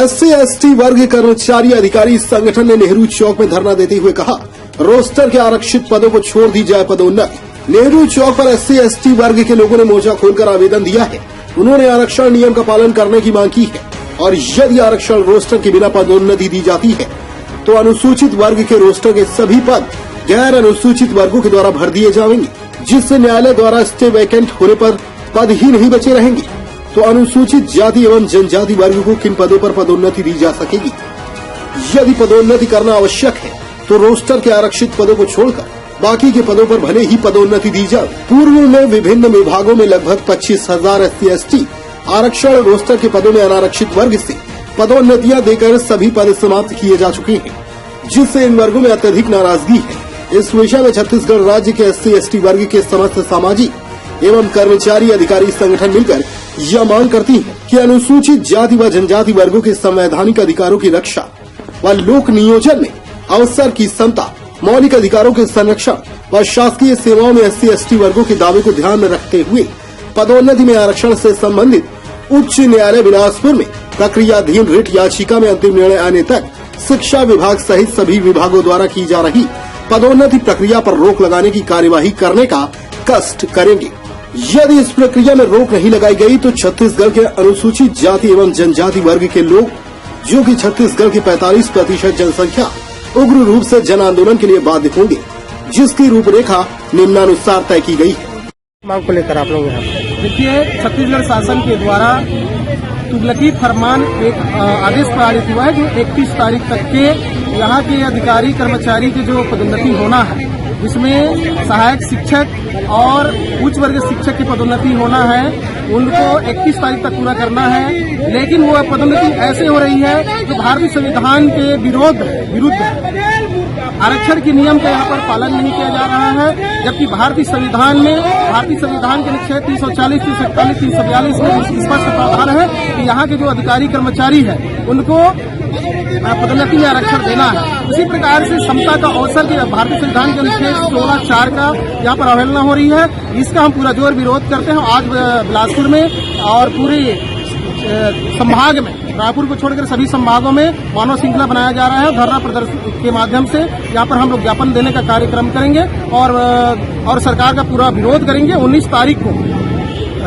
SC/ST वर्ग कर्मचारी अधिकारी संगठन ने नेहरू चौक में धरना देते हुए कहा, रोस्टर के आरक्षित पदों को छोड़ दी जाए पदोन्नति। नेहरू चौक पर SC/ST वर्ग के लोगों ने मोर्चा खोलकर आवेदन दिया है। उन्होंने आरक्षण नियम का पालन करने की मांग की है और यदि आरक्षण रोस्टर के बिना पदोन्नति दी जाती है तो अनुसूचित वर्ग के रोस्टर के सभी पद गैर अनुसूचित वर्गों के द्वारा भर दिए जाएंगे, जिससे न्यायालय द्वारा स्टे वैकेंट होने पर पद ही नहीं बचे रहेंगे। तो अनुसूचित जाति एवं जनजाति वर्ग को किन पदों पर पदोन्नति दी जा सकेगी? यदि पदोन्नति करना आवश्यक है तो रोस्टर के आरक्षित पदों को छोड़कर बाकी के पदों पर भले ही पदोन्नति दी जाए। पूर्व में विभिन्न विभागों में लगभग 25,000 SC/ST आरक्षण रोस्टर के पदों में अनारक्षित वर्ग से पदोन्नतियां देकर सभी पद समाप्त किए जा चुके हैं, जिससे इन वर्गों में अत्यधिक नाराजगी है। इस विषय में छत्तीसगढ़ राज्य के SC/ST वर्ग के समस्त सामाजिक एवं कर्मचारी अधिकारी संगठन मिलकर यह मांग करती है कि अनुसूचित जाति व जनजाति वर्गों के संवैधानिक अधिकारों की रक्षा व लोक नियोजन में अवसर की समता, मौलिक अधिकारों के संरक्षण व शासकीय सेवाओं में SC/ST वर्गों के दावे को ध्यान में रखते हुए पदोन्नति में आरक्षण से संबंधित उच्च न्यायालय बिलासपुर में प्रक्रियाधीन रिट याचिका में अंतिम निर्णय आने तक शिक्षा विभाग सहित सभी विभागों द्वारा की जा रही पदोन्नति प्रक्रिया पर रोक लगाने की कार्यवाही करने का कष्ट करेंगे। यदि इस प्रक्रिया में रोक नहीं लगाई गई तो छत्तीसगढ़ के अनुसूचित जाति एवं जनजाति वर्ग के लोग, जो कि छत्तीसगढ़ की 45% जनसंख्या, उग्र रूप से जन आंदोलन के लिए बाध्य होंगे, जिसकी रूपरेखा निम्नानुसार तय की गई है। मांग को लेकर आप लोग यहाँ देखिए, छत्तीसगढ़ शासन के द्वारा तुगलकी फरमान एक आदेश पारित हुआ है, जो 31 तारीख तक के यहाँ के अधिकारी कर्मचारी की जो पदोन्नति होना है, जिसमें सहायक शिक्षक और उच्च वर्ग शिक्षक की पदोन्नति होना है, उनको 31 तारीख तक पूरा करना है। लेकिन वो पदोन्नति ऐसे हो रही है जो भारतीय संविधान के विरुद्ध आरक्षण के नियम का यहाँ पर पालन नहीं किया जा रहा है, जबकि भारतीय संविधान के अनुच्छेद 340, 341, 342 में स्पष्ट प्रावधान है कि यहाँ के जो अधिकारी कर्मचारी है उनको पदोन्नति में आरक्षण देना है। इसी प्रकार से समता का अवसर की भारतीय संविधान के अनुच्छेद 16(4) का यहाँ पर अवहेलना हो रही है। इसका हम पूरा जोर विरोध करते हैं। आज बिलासपुर में और पूरे संभाग में, रायपुर को छोड़कर सभी संभागों में मानव श्रृंखला बनाया जा रहा है। धरना प्रदर्शन के माध्यम से यहाँ पर हम लोग ज्ञापन देने का कार्यक्रम करेंगे और सरकार का पूरा विरोध करेंगे। 19 तारीख को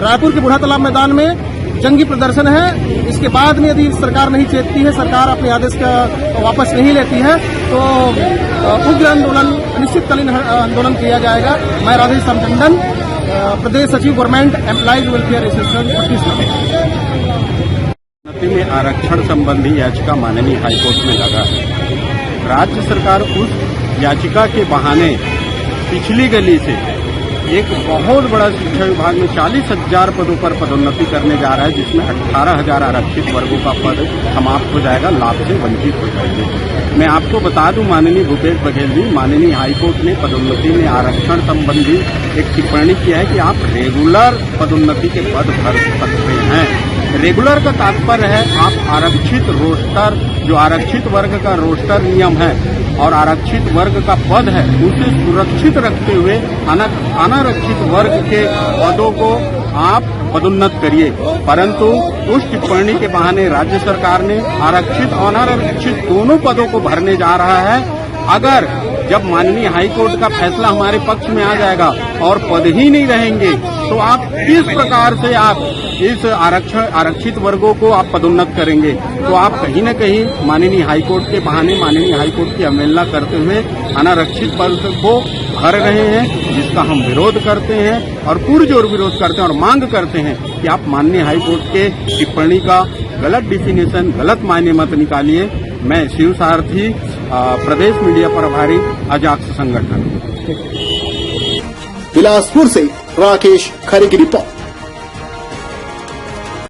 रायपुर के बूढ़ा तालाब मैदान में जंगी प्रदर्शन है। इसके बाद में यदि सरकार नहीं चेतती है, सरकार अपने आदेश का वापस नहीं लेती है, तो उग्र आंदोलन, अनिश्चितकालीन आंदोलन किया जाएगा। मैं राधेश्याम टंडन, प्रदेश सचिव government employees welfare association Chhattisgarh. में आरक्षण संबंधी याचिका माननीय हाईकोर्ट में लगा है। राज्य सरकार उस याचिका के बहाने पिछली गली से एक बहुत बड़ा शिक्षा विभाग में 40,000 पदों पर पदोन्नति करने जा रहा है, जिसमें 18,000 आरक्षित वर्गों का पद समाप्त हो जाएगा, लाभ से वंचित हो जाएंगे। मैं आपको बता दूं, माननीय भूपेश बघेल जी, माननीय हाईकोर्ट ने पदोन्नति में आरक्षण संबंधी एक टिप्पणी किया है कि आप रेगुलर पदोन्नति के पद भर सकते हैं। रेगुलर का तात्पर्य है आप आरक्षित रोस्टर, जो आरक्षित वर्ग का रोस्टर नियम है और आरक्षित वर्ग का पद है, उसे सुरक्षित रखते हुए अनारक्षित वर्ग के पदों को आप पदोन्नत करिए। परंतु उस टिप्पणी के बहाने राज्य सरकार ने आरक्षित और अनारक्षित दोनों पदों को भरने जा रहा है। अगर जब माननीय हाईकोर्ट का फैसला हमारे पक्ष में आ जाएगा और पद ही नहीं रहेंगे, तो आप किस प्रकार से आप इस आरक्षित वर्गों को आप पदोन्नत करेंगे? तो आप कहीं न कहीं माननीय हाईकोर्ट के बहाने माननीय हाईकोर्ट की अवहेलना करते हुए अनारक्षित पद को भर रहे हैं, जिसका हम विरोध करते हैं और पुरजोर विरोध करते हैं और मांग करते हैं कि आप माननीय हाईकोर्ट के टिप्पणी का गलत डिफिनेशन, गलत मायने मत निकालिए। मैं शिव सारथी, प्रदेश मीडिया प्रभारी, अजाक्स संगठन। बिलासपुर से राकेश खरे की रिपोर्ट।